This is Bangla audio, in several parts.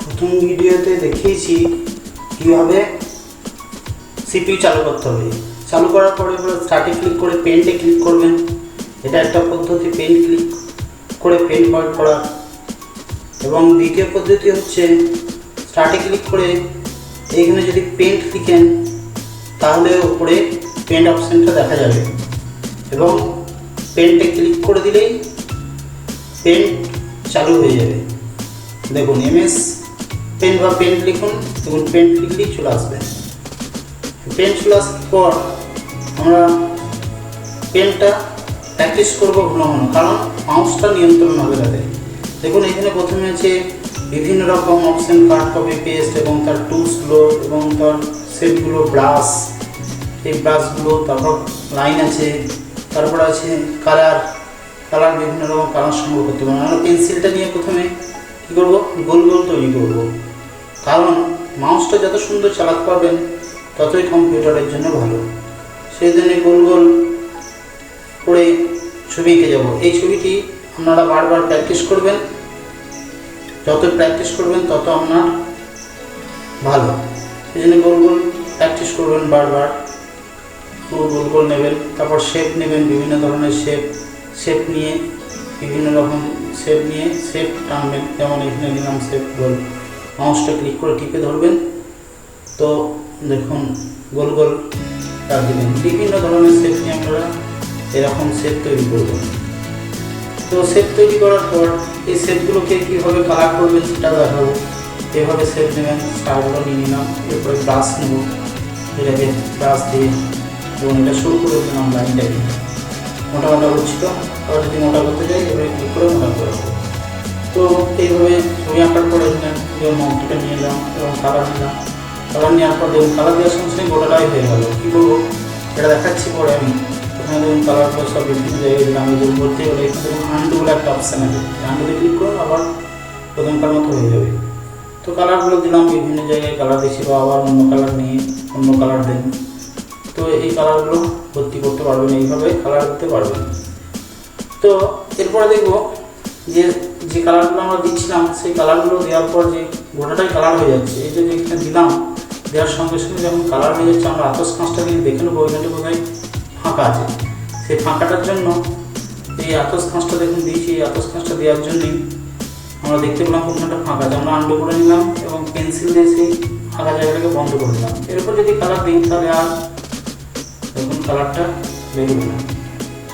প্রথম ভিডিওতে দেখিয়েছি কীভাবে সিপিইউ চালু করতে হবে। চালু করার পরে স্টার্টে ক্লিক করে পেন্টে ক্লিক করবেন। এটা একটা পদ্ধতি, পেন্ট ক্লিক করে পেন্ট হোল্ড করা। এবং দ্বিতীয় পদ্ধতি হচ্ছে স্টার্টে ক্লিক করে এইখানে যদি পেন্ট লিখেন তাহলে উপরে পেন্ট অপশানটা দেখা যাবে এবং পেন্টে ক্লিক করে দিলেই পেন্ট চালু হয়ে যাবে। দেখুন এমএস পেন বা পেন্ট লিখুন, দেখুন পেন্ট লিখলেই চলে আসবে। পেন্ট চলে আসার পর আমরা পেনটা প্র্যাকটিস করবো ঘন ঘন, কারণ মাউসটা নিয়ন্ত্রণ হবে তাতে। দেখুন এখানে প্রথমে আছে বিভিন্ন রকম অপশান, কাট, কপি, পেস্ট এবং তার টুলসগুলো এবং তার শেপগুলো, ব্রাশ, এই ব্রাশগুলো, তারপর লাইন আছে, তারপর আছে কালার, বিভিন্ন রকম কালার সংগ্রহ করতে পারবো। আমরা পেন্সিলটা নিয়ে প্রথমে কী করবো, গোল গোল তৈরি করব, কারণ মাউসটা যত সুন্দর চালাতে পারবেন ততই কম্পিউটারের জন্য ভালো। সেই জন্য গোল গোল করে ছবি এঁকে যাব। এই ছবিটি আপনারা বারবার প্র্যাকটিস করবেন, যত প্র্যাকটিস করবেন তত আপনার ভালো। সেই জন্য গোল গোল প্র্যাকটিস করবেন বারবার, পুরো গোল গোল নেবেন। তারপর শেপ নেবেন, বিভিন্ন ধরনের শেপ নিয়ে বিভিন্ন রকম শেপ নিয়ে শেপ টানবেন। যেমন এখানে নিলাম শেপ গোল, মাউসটা ক্লিক করে টিপে ধরবেন, তো দেখুন গোল গোল টান দেবেন। বিভিন্ন ধরনের শেপ নিয়ে আপনারা এরকম শেপ তৈরি করবেন। তো শেপ তৈরি করার পর এই শেপগুলোকে কীভাবে কালার করবেন সেটা দেখাবো। এভাবে শেপ নেবেন, স্টারগুলো নিয়ে নিলাম, এরপরে ব্রাশ নেব, এটাকে ব্রাশ দিয়ে এবং এটা শুরু করে দিলাম লাইনটাকে। মোটা মোটা হচ্ছিল, আবার যদি মোটা করতে যাই এভাবে ক্লিক করে মোটা করে দেবো। তো এইভাবে ছবি আঁকার পরে যেমন মাউসটা নিয়ে এলাম এবং কালার নিলাম। কালার নেওয়ার পর দেখুন কালার দেওয়ার সঙ্গে সঙ্গে গোটাটাই হয়ে গেল। কী করবো এটা দেখাচ্ছি পরে আমি। ওখানে দেখুন কালারগুলো সব বিভিন্ন জায়গায় দিলাম। এই যে ভর্তি হলে এখানে দেখুন আন্ডু বলে একটা অপশান আছে, আন্ডুতে ক্লিক করুন, আবার প্রথমকার মতো হয়ে যাবে। তো কালারগুলো দিলাম, বিভিন্ন জায়গায় কালার দিচ্ছি বা আবার অন্য কালার নিয়ে অন্য কালার দেন। তো এই কালারগুলো ভর্তি করতে পারবেন, এইভাবে কালার দিতে পারবেন। তো এরপরে দেখবো যে কালারগুলো আমরা দিচ্ছিলাম সেই কালারগুলো দেওয়ার পর যে গোটাটাই কালার হয়ে যাচ্ছে। এই যে এখানে দিলাম, দেওয়ার সঙ্গে সঙ্গে যখন কালার হয়ে যাচ্ছে আমরা আতস কাঁচটা কিন্তু দেখে নেবো ওইখানে কোথায় ফাঁকা আছে। সেই ফাঁকাটার জন্য এই আতস কাঁচটা দেখুন দিয়েছি, এই আতস কাঁচটা দেওয়ার জন্যই আমরা দেখতে পেলাম কোনটা ফাঁকা আছে। আমরা আন্ডু করে নিলাম এবং পেন্সিল দিয়ে সেই ফাঁকা জায়গাটাকে বন্ধ করে দিলাম। এরপর যদি কালার দিই তাহলে আর দেখুন কালারটা বেরোবে না।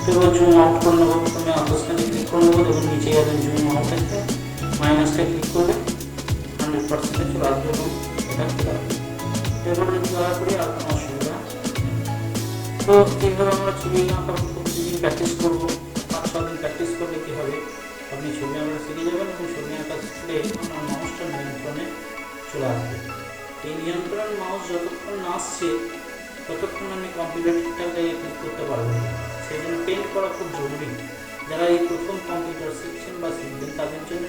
এবার জুম আউট করে নেবো, প্রথমে আতসকানে ক্লিক করে নেবো, দেখুন নিচে গেলে জুম আউট আছে, মাইনাসটা ক্লিক করবে 100% চলে আসবে এবং এটা চলে আসবে। এরপরে যদি কালার করি আর কোনো অসুবিধা। তো এইভাবে আমরা ছবি আঁকা প্রতিদিন প্র্যাকটিস করবো। 5-6 দিন প্র্যাকটিস করলে কী হবে, আপনি ছবি আঁকা শিখে যাবেন এবং ছবি আঁকা শিখলে আপনার মাউসটা নিয়ন্ত্রণে চলে আসবে। এই নিয়ন্ত্রণ মাউস যতক্ষণ না আসছে ততক্ষণ আপনি কম্পিউটার ঠিকঠাক জায়গায় ক্লিক করতে পারবেন না। সেই জন্য পেন্ট করা খুব জরুরি। যারা এই প্রথম কম্পিউটার শিখছেন বা শিখবেন তাদের জন্য